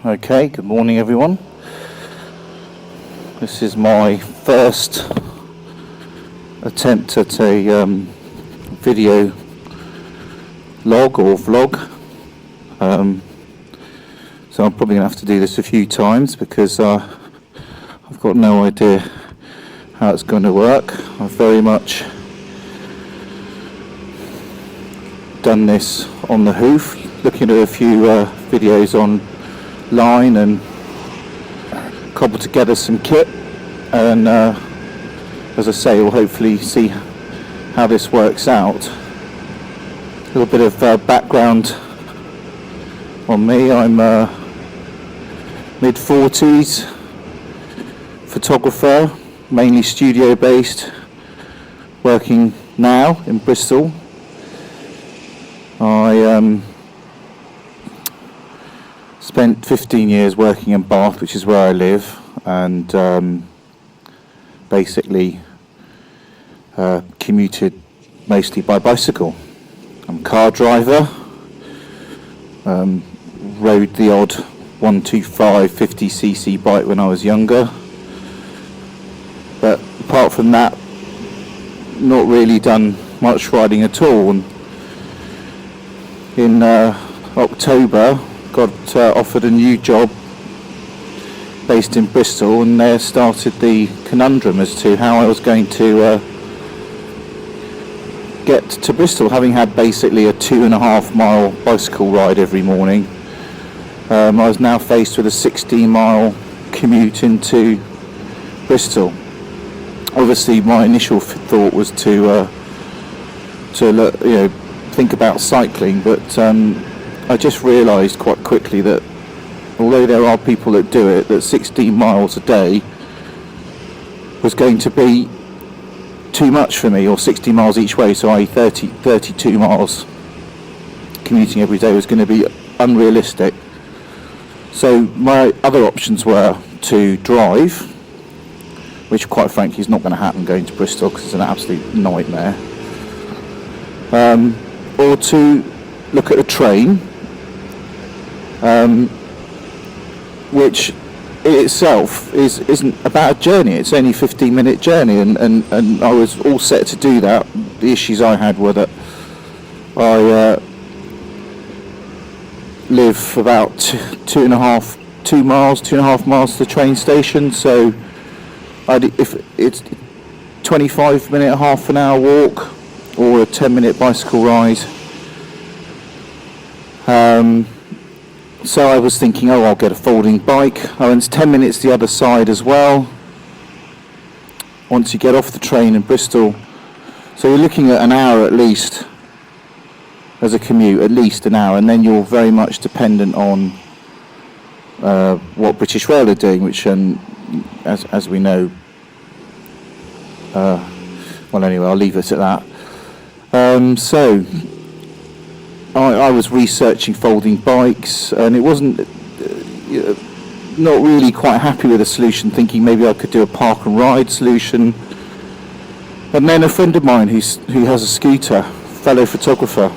Okay, good morning everyone. This is my first attempt at a video log or vlog. So I'm probably going to have to do this a few times because I've got no idea how it's going to work. I've very much done this on the hoof, looking at a few videos online and cobbled together some kit, and as I say, we'll hopefully see how this works out. A little bit of background on me. I'm mid-40s photographer, mainly studio based, working now in Bristol. I spent 15 years working in Bath, which is where I live, and basically commuted mostly by bicycle. I'm a car driver, rode the odd 125 50cc bike when I was younger, but apart from that, not really done much riding at all. And in October, got offered a new job based in Bristol, and there started the conundrum as to how I was going to get to Bristol, having had basically a 2.5 mile bicycle ride every morning. I was now faced with a 16-mile commute into Bristol. Obviously, my initial thought was to think about cycling, but I just realised quite quickly that although there are people that do it, that 16 miles a day was going to be too much for me, or 60 miles each way, so i.e. 32 miles commuting every day was going to be unrealistic. So my other options were to drive, which quite frankly is not going to happen going to Bristol because it's an absolute nightmare, or to look at a train, which in itself isn't a bad journey. It's only a 15-minute journey, and I was all set to do that. The issues I had were that I live about 2.5 miles to the train station, so if it's 25-minute, half an hour walk, or a 10-minute bicycle ride. So I was thinking, I'll get a folding bike. And it's 10 minutes the other side as well, once you get off the train in Bristol. So you're looking at an hour at least as a commute, at least an hour, and then you're very much dependent on what British Rail are doing, which, as we know, well anyway, I'll leave it at that. So I was researching folding bikes, and it wasn't not really quite happy with the solution, thinking maybe I could do a park and ride solution. And then a friend of mine who has a scooter, fellow photographer,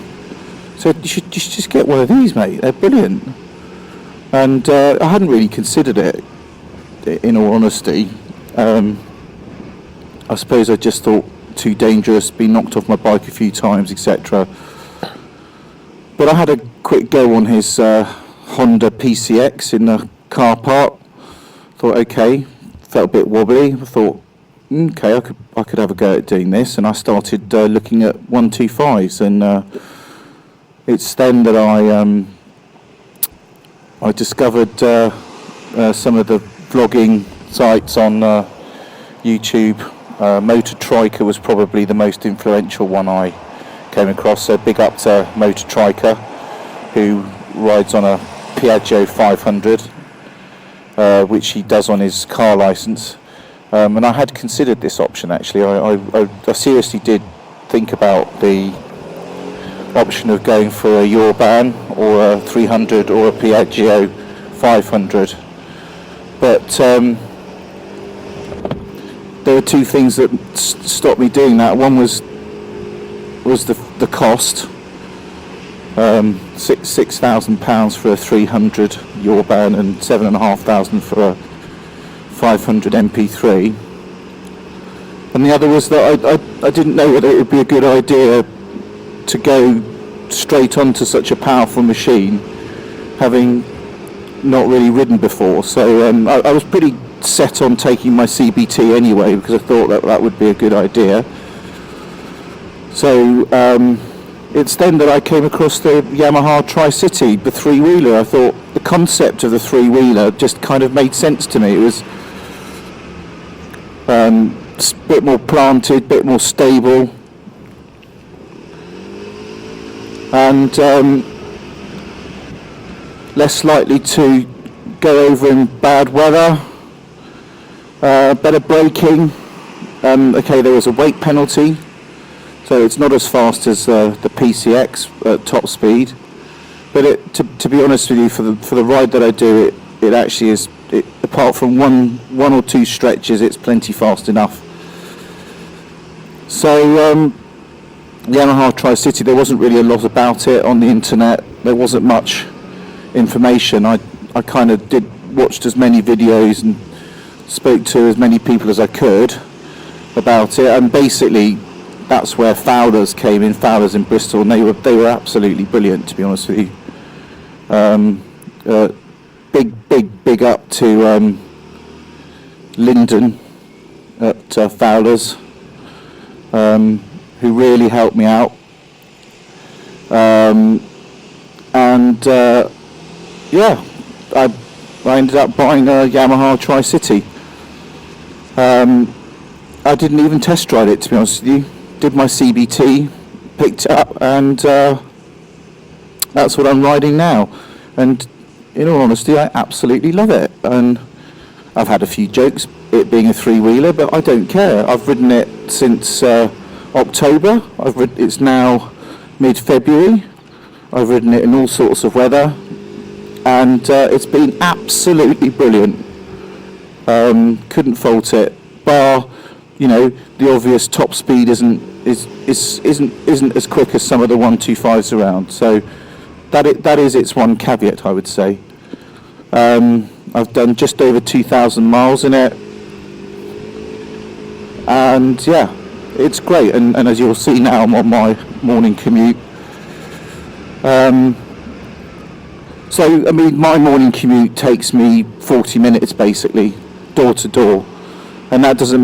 said, you should just get one of these, mate, they're brilliant. And I hadn't really considered it, in all honesty. I suppose I just thought too dangerous, been knocked off my bike a few times, etc. But I had a quick go on his Honda PCX in the car park. Thought, okay, felt a bit wobbly. I thought, okay, I could have a go at doing this, and I started looking at 125s, and it's then that I discovered some of the vlogging sites on YouTube. Motor Triker was probably the most influential one I came across, so big up to Motor Triker, who rides on a Piaggio 500, which he does on his car license. And I had considered this option actually. I seriously did think about the option of going for a Urban or a 300 or a Piaggio 500, but there were two things that stopped me doing that. One was the cost. £6,000 for a 300 Yorban and 7,500 for a 500 MP3. And the other was that I didn't know whether it would be a good idea to go straight onto such a powerful machine, having not really ridden before. So I was pretty set on taking my CBT anyway, because I thought that would be a good idea. So it's then that I came across the Yamaha Tricity, the three-wheeler. I thought the concept of the three-wheeler just kind of made sense to me. It was a bit more planted, a bit more stable, and less likely to go over in bad weather, better braking. Okay, there was a weight penalty, so it's not as fast as the PCX at top speed, but to be honest with you, for the ride that I do, it actually is, apart from one or two stretches, it's plenty fast enough. So Yamaha Tricity, there wasn't really a lot about it on the internet. There wasn't much information. I kind of watched as many videos and spoke to as many people as I could about it, and basically that's where Fowler's came in. Fowler's in Bristol, and they were absolutely brilliant, to be honest with you. Big up to Lyndon at Fowler's, who really helped me out, and yeah, I ended up buying a Yamaha Tricity. I didn't even test ride it, to be honest with you. Did my CBT, picked it up, and that's what I'm riding now. And in all honesty, I absolutely love it. And I've had a few jokes, it being a three-wheeler, but I don't care. I've ridden it since October. It's now mid-February. I've ridden it in all sorts of weather, and it's been absolutely brilliant. Couldn't fault it, bar, you know, the obvious top speed isn't as quick as some of the 125s around. So that is its one caveat, I would say. I've done just over 2,000 miles in it, and yeah, it's great. And as you'll see now, I'm on my morning commute. So I mean, my morning commute takes me 40 minutes basically, door to door, and that doesn't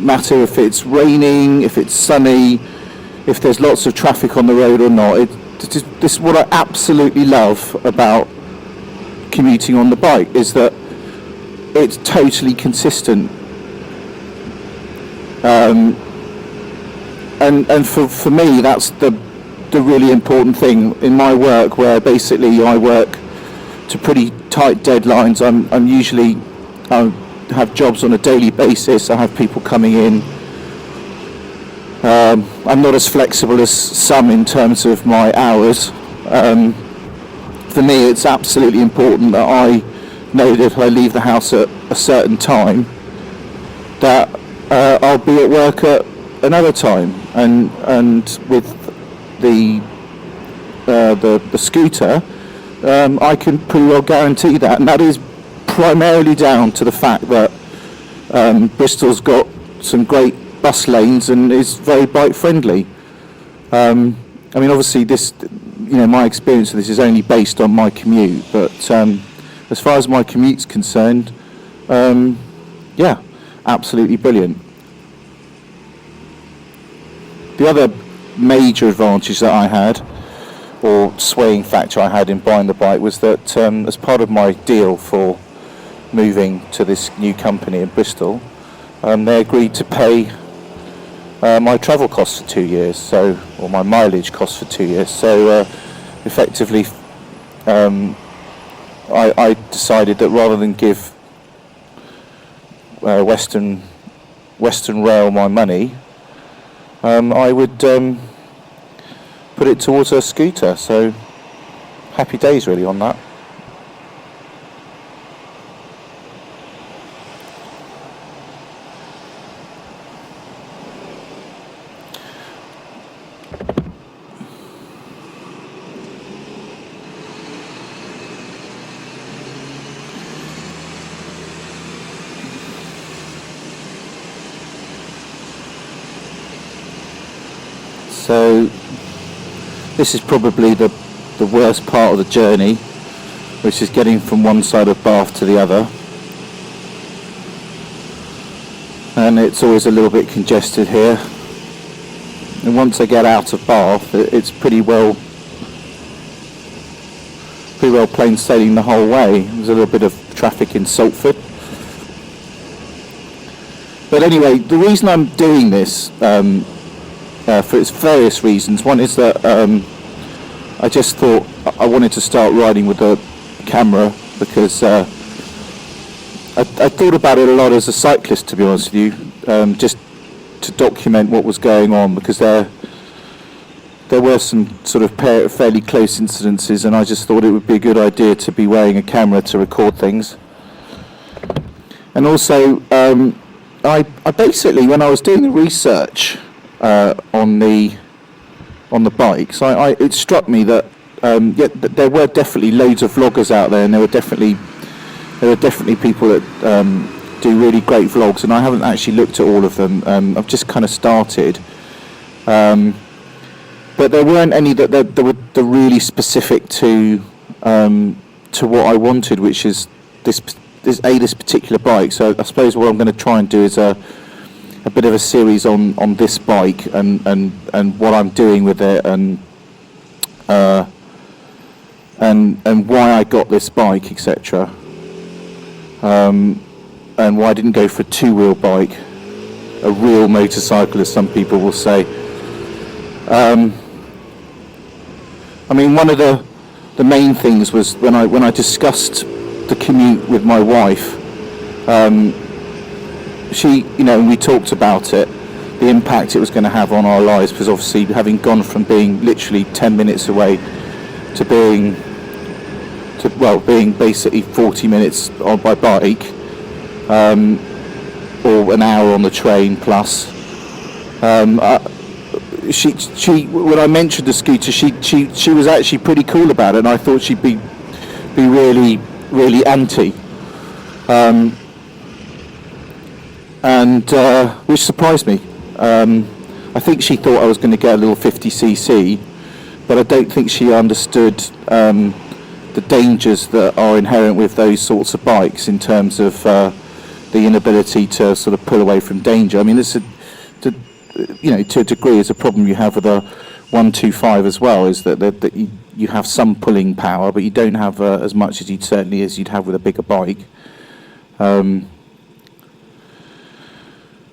matter if it's raining, if it's sunny, if there's lots of traffic on the road or not. This is what I absolutely love about commuting on the bike, is that it's totally consistent. And for me, that's the really important thing in my work, where basically I work to pretty tight deadlines. I have jobs on a daily basis. I have people coming in. I'm not as flexible as some in terms of my hours. For me, it's absolutely important that I know that if I leave the house at a certain time, that I'll be at work at another time. And with the scooter, I can pretty well guarantee that, and that is primarily down to the fact that Bristol's got some great bus lanes and is very bike friendly. I mean, obviously this, my experience of this is only based on my commute, but as far as my commute's concerned, yeah, absolutely brilliant. The other major advantage that I had, or swaying factor I had in buying the bike, was that as part of my deal for moving to this new company in Bristol, they agreed to pay my travel costs for 2 years, or my mileage costs for 2 years. So effectively, I decided that rather than give Western Rail my money, I would put it towards a scooter. So happy days really on that. So this is probably the worst part of the journey, which is getting from one side of Bath to the other. And it's always a little bit congested here. And once I get out of Bath, it's pretty well plain sailing the whole way. There's a little bit of traffic in Salford. But anyway, the reason I'm doing this, for its various reasons. One is that I just thought I wanted to start riding with a camera because I thought about it a lot as a cyclist, to be honest with you, just to document what was going on, because there were some sort of fairly close incidences, and I just thought it would be a good idea to be wearing a camera to record things. And also, I basically, when I was doing the research on the bikes, it struck me that there were definitely loads of vloggers out there, and there were definitely people that do really great vlogs, and I haven't actually looked at all of them. I've just kind of started, but there weren't any that were really specific to what I wanted, which is this particular bike. So I suppose what I'm going to try and do is a bit of a series on this bike and what I'm doing with it, and why I got this bike, etc. And why I didn't go for a two-wheel bike, a real motorcycle, as some people will say. I mean, one of the main things was when I discussed the commute with my wife. She, we talked about it, the impact it was going to have on our lives, because obviously having gone from being literally 10 minutes away to being basically 40 minutes by bike, or an hour on the train plus. She when I mentioned the scooter, she was actually pretty cool about it, and I thought she'd be really, really anti. Which surprised me. I think she thought I was going to get a little 50cc, but I don't think she understood the dangers that are inherent with those sorts of bikes, in terms of the inability to sort of pull away from danger. I mean, to a degree, it's a problem you have with a 125 as well, is that you have some pulling power, but you don't have as much as you'd have with a bigger bike.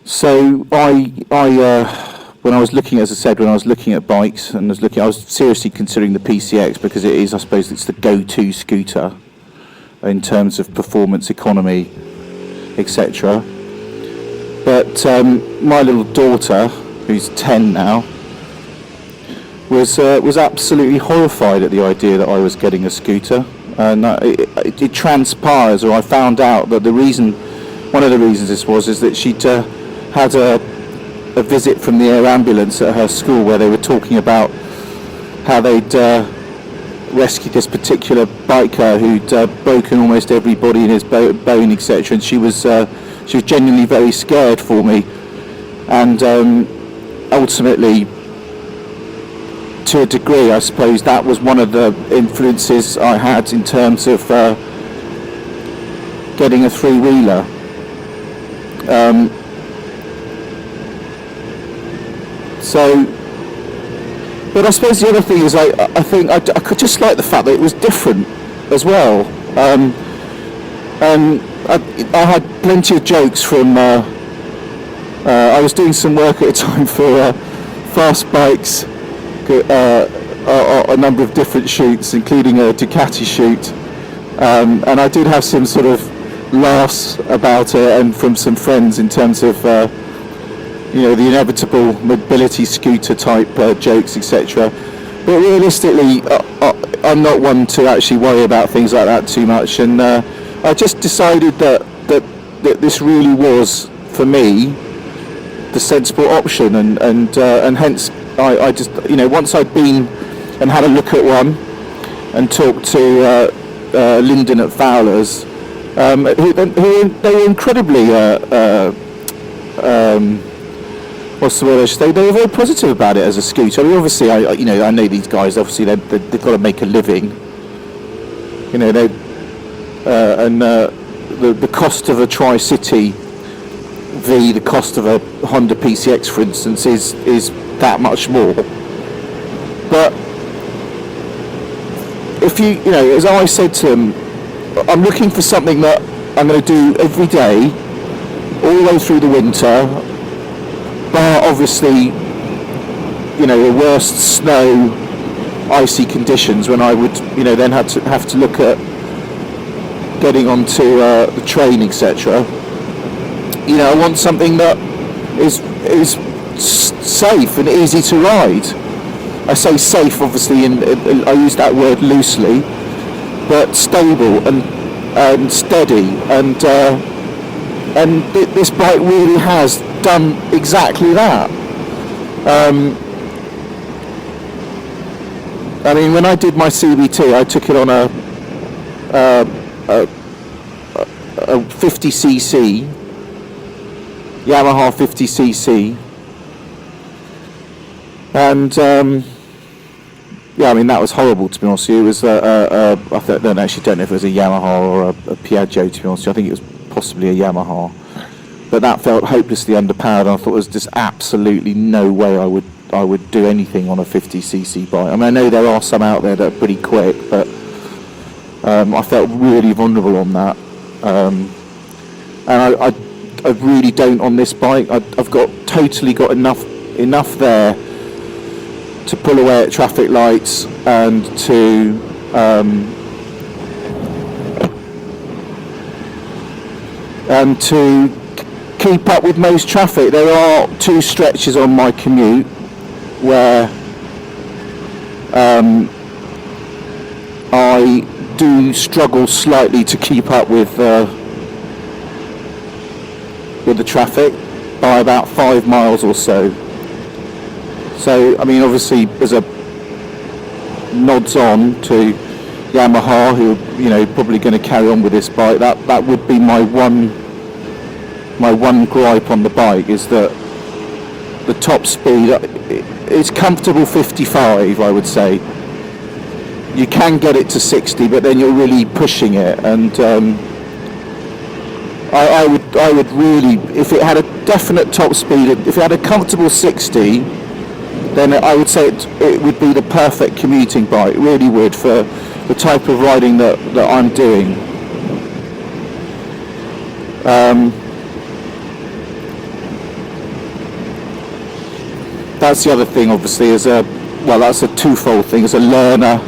So I when I was looking, as I said, when I was looking at bikes, and I was seriously considering the PCX, because it is, I suppose, it's the go-to scooter in terms of performance, economy, etc. But my little daughter, who's 10 now, was absolutely horrified at the idea that I was getting a scooter. And it transpires, or I found out that one of the reasons this is that she'd had a visit from the air ambulance at her school, where they were talking about how they'd rescued this particular biker who'd broken almost everybody in his bone, etc. And she was genuinely very scared for me, and ultimately, to a degree, I suppose that was one of the influences I had in terms of getting a three-wheeler. But I suppose the other thing is I think I could just like the fact that it was different as well. And I had plenty of jokes from. I was doing some work at a time for fast bikes, a number of different shoots, including a Ducati shoot, and I did have some sort of laughs about it, and from some friends, in terms of the inevitable mobility scooter type jokes, etc. But realistically, I'm not one to actually worry about things like that too much, and I just decided that this really was, for me, the sensible option, and hence I just, once I'd been and had a look at one and talked to Lyndon at Fowler's, they were incredibly what's the word I should say? They were very positive about it as a scooter. I mean, obviously, I know these guys. Obviously, they've got to make a living. You know, the cost of a Tricity v the cost of a Honda PCX, for instance, is that much more. But if you know, as I said to them, I'm looking for something that I'm going to do every day, all the way through the winter. Bar obviously, you know, the worst snow, icy conditions when I would, you know, then have to look at getting onto the train, etc. You know, I want something that is safe and easy to ride. I say safe, obviously, and I use that word loosely, but stable and steady, and this bike really has done exactly that. I mean, when I did my CBT, I took it on a 50cc Yamaha 50cc, and yeah, I mean, that was horrible, to be honest with you. It was I don't know if it was a Yamaha or a Piaggio, to be honest with you. I think it was possibly a Yamaha, but that felt hopelessly underpowered, and I thought there was just absolutely no way I would do anything on a 50cc bike. I mean, I know there are some out there that are pretty quick, but I felt really vulnerable on that, and I really don't on this bike. I've totally got enough there to pull away at traffic lights and to keep up with most traffic. There are two stretches on my commute where I do struggle slightly to keep up with the traffic by about 5 miles or so. So, I mean, obviously, as a nods on to Yamaha, who are, you know, probably going to carry on with this bike, that would be my one gripe on the bike, is that the top speed is comfortable 55, I would say. You can get it to 60, but then you're really pushing it, and I would really, if it had a definite top speed, if it had a comfortable 60, then I would say it would be the perfect commuting bike. It really would, for the type of riding that I'm doing. That's the other thing, obviously, that's a twofold thing. As a learner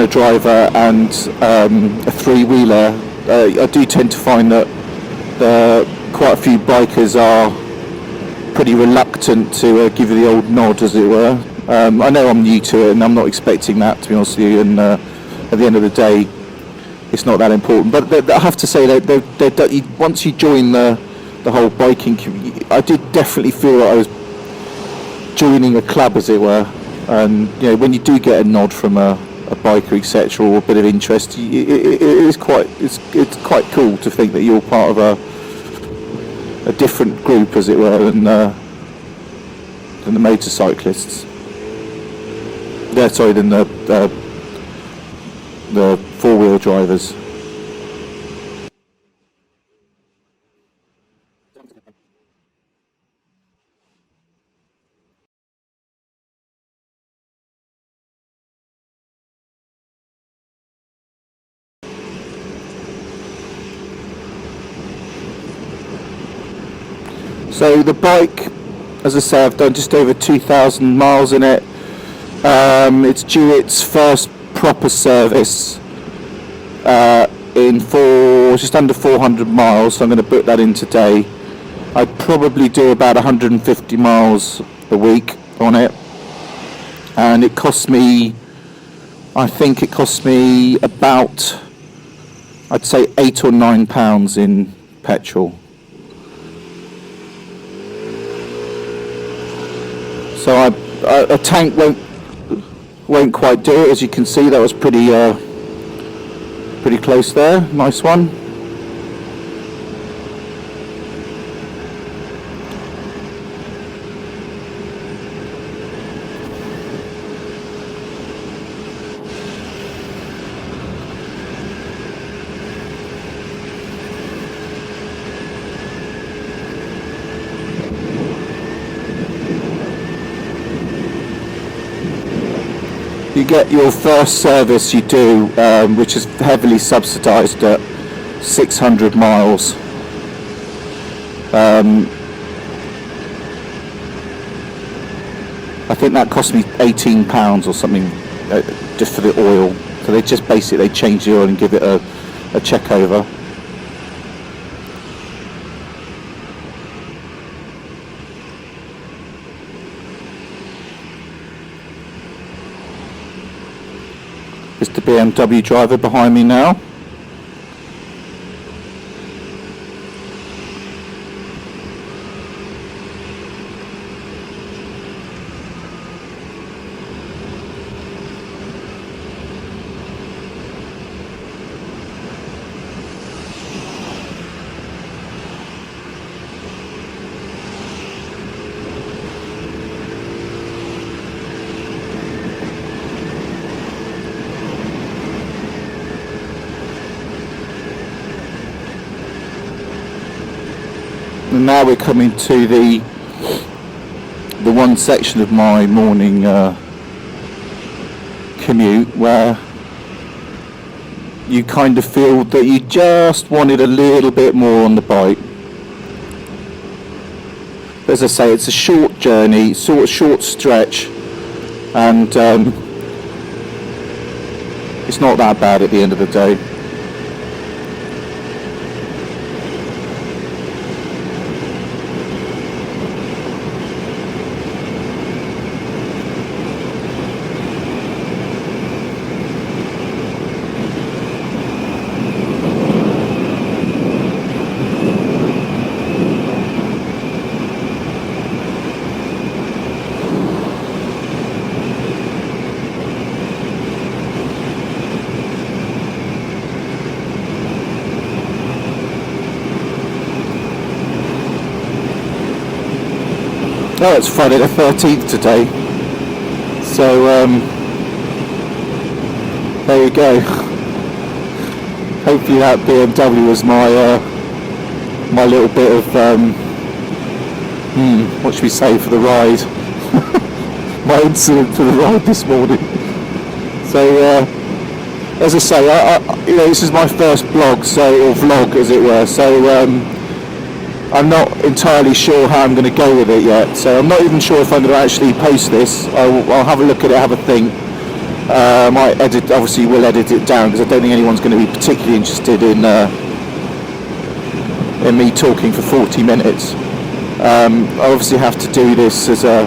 driver and a three-wheeler, I do tend to find that quite a few bikers are pretty reluctant to give you the old nod, as it were. I know I'm new to it, and I'm not expecting that, to be honest with you, and at the end of the day, it's not that important. But I have to say that once you join the whole biking community, I did definitely feel that I was joining a club, as it were. And you know, when you do get a nod from a biker, etc., or a bit of interest, it's quite cool to think that you're part of a different group, as it were, than the motorcyclists. Yeah, sorry, than the four-wheel drivers. So the bike, as I say, I've done just over 2,000 miles in it. It's due its first proper service in just under 400 miles, so I'm going to book that in today. I'd probably do about 150 miles a week on it, and I think it cost me about, I'd say, £8 or £9 in petrol. So a tank won't quite do it, as you can see. That was pretty close there. Nice one. You get your first service you do, which is heavily subsidised at 600 miles. I think that cost me £18 or something, just for the oil. So they just basically change the oil and give it a check over. It's the BMW driver behind me now. And now we're coming to the one section of my morning commute where you kind of feel that you just wanted a little bit more on the bike. As I say, it's a short journey, sort of short stretch, and it's not that bad at the end of the day. Oh, it's Friday the 13th today, so there you go. Hopefully that BMW was my my little bit of what should we say for the ride, my incident for the ride this morning. So as I say, I you know, this is my first blog, so, or vlog as it were, so I'm not entirely sure how I'm going to go with it yet, so I'm not even sure if I'm going to actually post this. I'll have a look at it, have a think. I might edit, obviously we'll edit it down, because I don't think anyone's going to be particularly interested in me talking for 40 minutes. I obviously have to do this as a...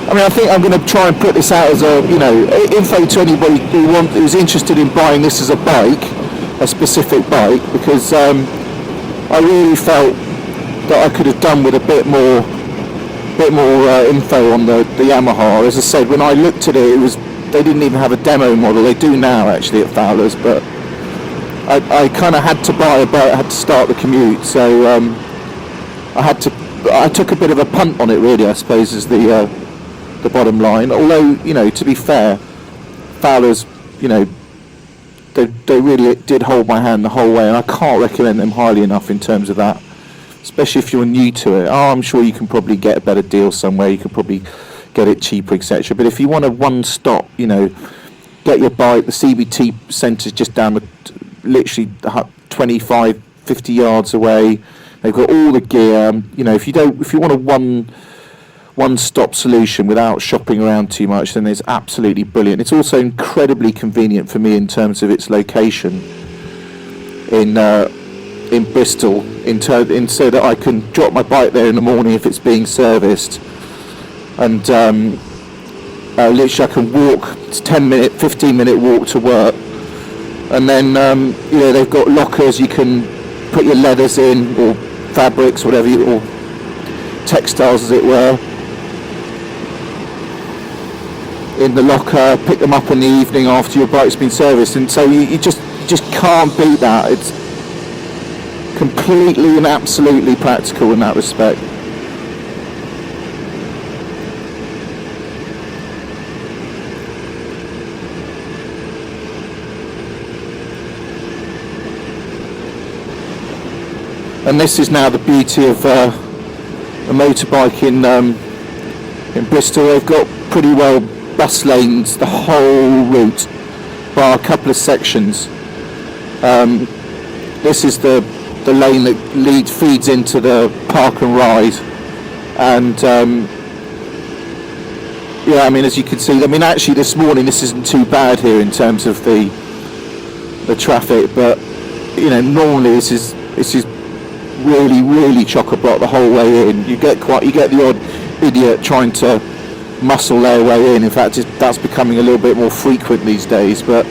I mean, I think I'm going to try and put this out as a, you know, info to anybody who's interested in buying this as a bike, a specific bike, because I really felt that I could have done with a bit more info on the Yamaha. As I said, when I looked at it, they didn't even have a demo model. They do now actually at Fowler's, but I kind of had to buy a bike, I had to start the commute, so I took a bit of a punt on it, really, I suppose, is the bottom line. Although, you know, to be fair, Fowler's, you know, they really did hold my hand the whole way, and I can't recommend them highly enough in terms of that, especially if you're new to it. I'm sure you can probably get a better deal somewhere, you can probably get it cheaper, etc. But if you want a one-stop, you know, get your bike, the CBT centre's just down literally 25, 50 yards away. They've got all the gear. You know, if you want a one-stop solution without shopping around too much, then it's absolutely brilliant. It's also incredibly convenient for me in terms of its location in Bristol, so that I can drop my bike there in the morning if it's being serviced, and literally I can walk. It's 15-minute walk to work, and then you know, they've got lockers you can put your leathers in, or fabrics, whatever, or textiles as it were, in the locker, pick them up in the evening after your bike's been serviced, and so you just can't beat that. It's completely and absolutely practical in that respect. And this is now the beauty of a motorbike in Bristol. They've got pretty well bus lanes the whole route, bar a couple of sections. This is the lane that feeds into the park and ride, and yeah, I mean, as you can see, I mean, actually this morning this isn't too bad here in terms of the traffic, but you know, normally this is really chock-a-block the whole way in. You get the odd idiot trying to muscle their way in. In fact, that's becoming a little bit more frequent these days, but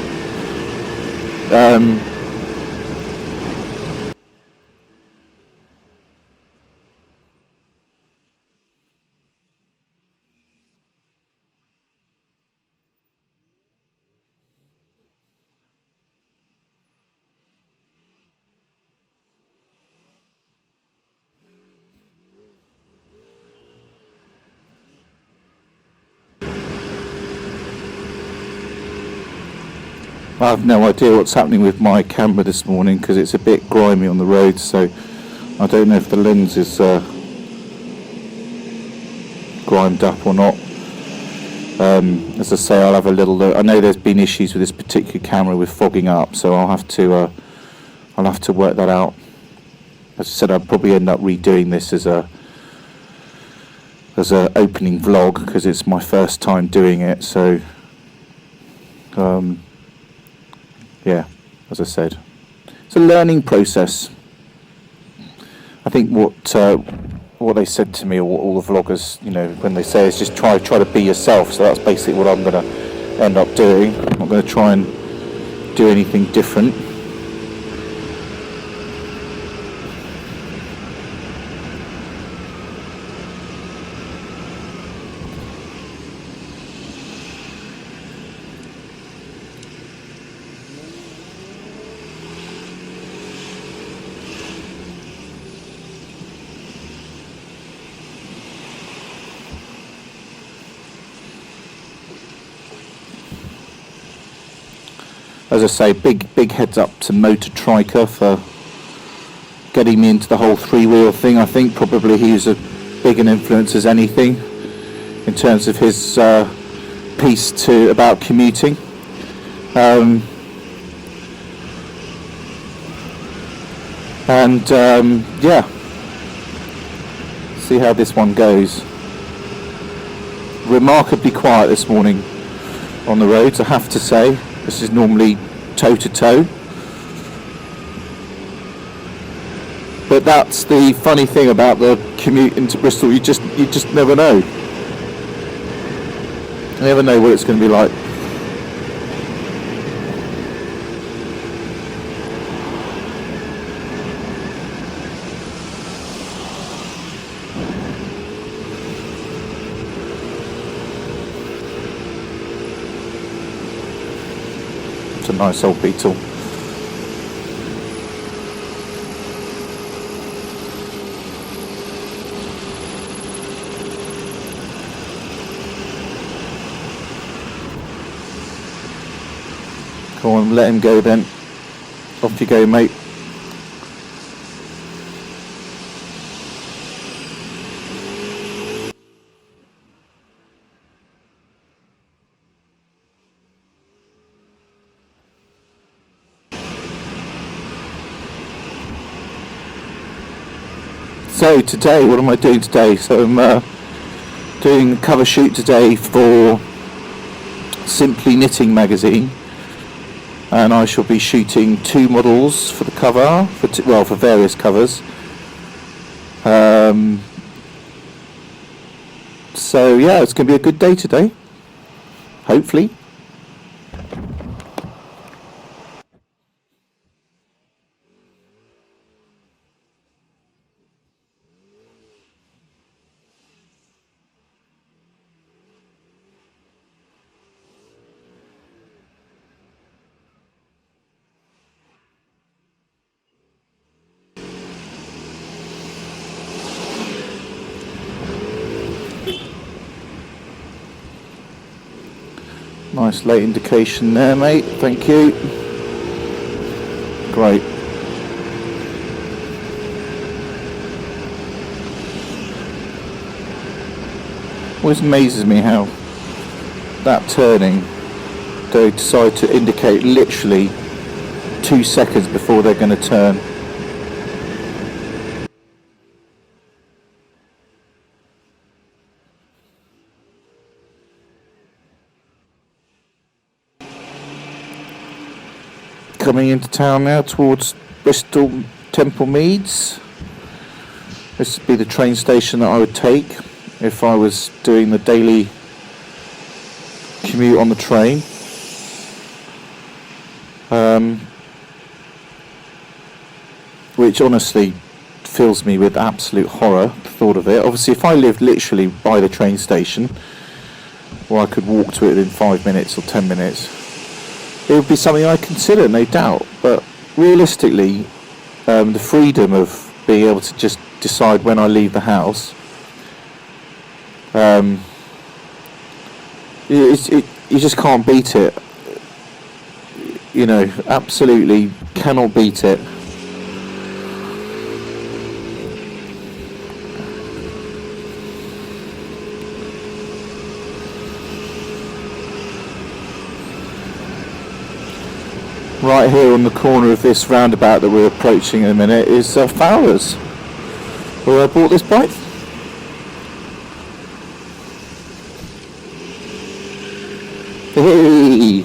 I have no idea what's happening with my camera this morning because it's a bit grimy on the road, so I don't know if the lens is grimed up or not. As I say, I'll have a little look. I know there's been issues with this particular camera with fogging up, so I'll have to work that out. As I said, I'll probably end up redoing this as a opening vlog because it's my first time doing it, so yeah, as I said, it's a learning process. I think what they said to me, or what all the vloggers, you know, when they say is just try to be yourself. So that's basically what I'm going to end up doing. I'm not going to try and do anything different. As I say, big heads up to Motor Triker for getting me into the whole three-wheel thing. I think probably he's as big an influence as anything in terms of his piece about commuting. Yeah, see how this one goes. Remarkably quiet this morning on the roads, I have to say. This is normally toe-to-toe. But that's the funny thing about the commute into Bristol. You just never know. You never know what it's going to be like. It's a nice old Beetle. Come on, let him go then. Off you go, mate. So today, what am I doing today? So I'm doing a cover shoot today for Simply Knitting magazine, and I shall be shooting 2 models for the cover, for various covers. So yeah, it's going to be a good day today, hopefully. Nice late indication there, mate. Thank you. Great. Always amazes me how that turning, they decide to indicate literally 2 seconds before they're going to turn. Coming into town now towards Bristol Temple Meads. This would be the train station that I would take if I was doing the daily commute on the train. Which honestly fills me with absolute horror, the thought of it. Obviously, if I lived literally by the train station, or I could walk to it in 5 minutes or 10 minutes, it would be something I consider, no doubt. But realistically, the freedom of being able to just decide when I leave the house, you just can't beat it. You know, absolutely cannot beat it. Right here on the corner of this roundabout that we're approaching in a minute is Fowler's, where I bought this bike. Hey!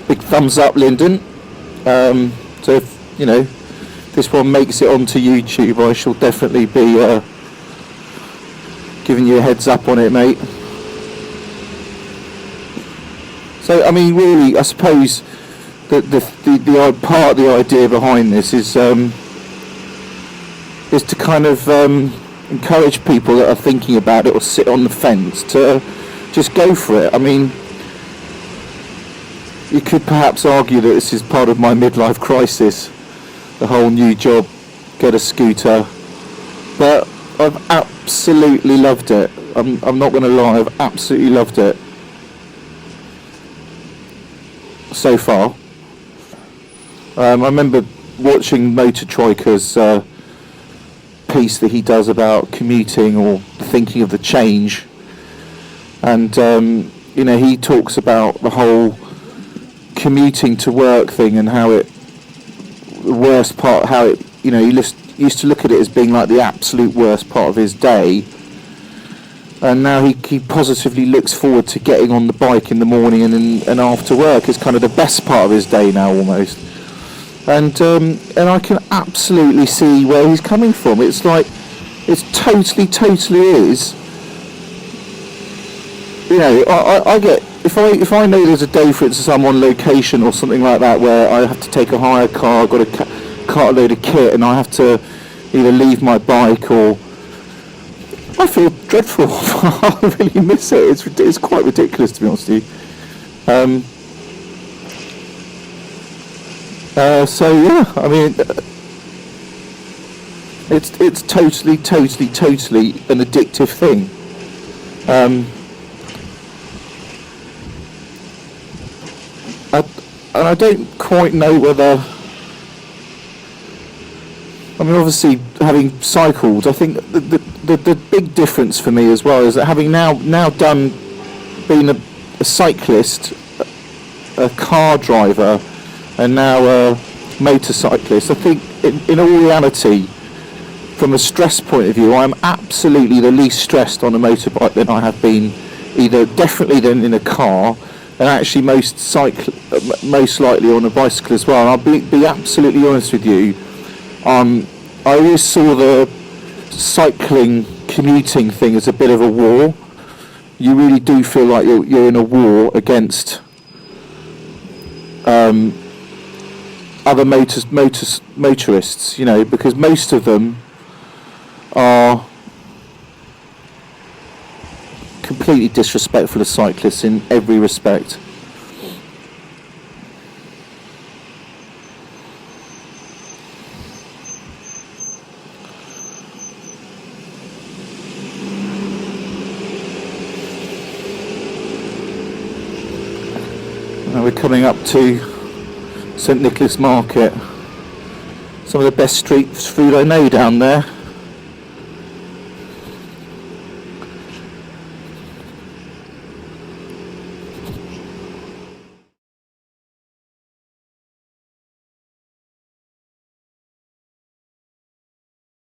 Big thumbs up, Lyndon. So if, you know, this one makes it onto YouTube, I shall definitely be giving you a heads up on it, mate. So, I mean, really, I suppose the part of the idea behind this is to kind of encourage people that are thinking about it or sit on the fence to just go for it. I mean, you could perhaps argue that this is part of my midlife crisis, the whole new job, get a scooter, but I've absolutely loved it. I'm not going to lie, I've absolutely loved it so far. I remember watching Motor Troika's piece that he does about commuting or thinking of the change, and you know, he talks about the whole commuting to work thing and how it, the worst part, how it, you know, he used to look at it as being like the absolute worst part of his day, and now he positively looks forward to getting on the bike in the morning and after work is kind of the best part of his day now almost. And I can absolutely see where he's coming from. It's like, it's totally is. You know, I get, if I know there's a day, for instance, I'm on location or something like that, where I have to take a hire car, I've got a cartload of kit, and I have to either leave my bike or, I feel dreadful. I really miss it. It's quite ridiculous, to be honest with you. So yeah, I mean, it's totally an addictive thing. And I don't quite know whether, I mean, obviously having cycled, I think the big difference for me as well is that having now done being a cyclist, a car driver, and now a motorcyclist, I think in all reality, from a stress point of view, I'm absolutely the least stressed on a motorbike than I have been, definitely than in a car, and actually most likely on a bicycle as well. And I'll be absolutely honest with you, I always saw the cycling commuting thing as a bit of a war. You really do feel like you're in a war against other motorists, you know, because most of them are completely disrespectful of cyclists in every respect. Now we're coming up to St Nicholas Market. Some of the best street food I know down there.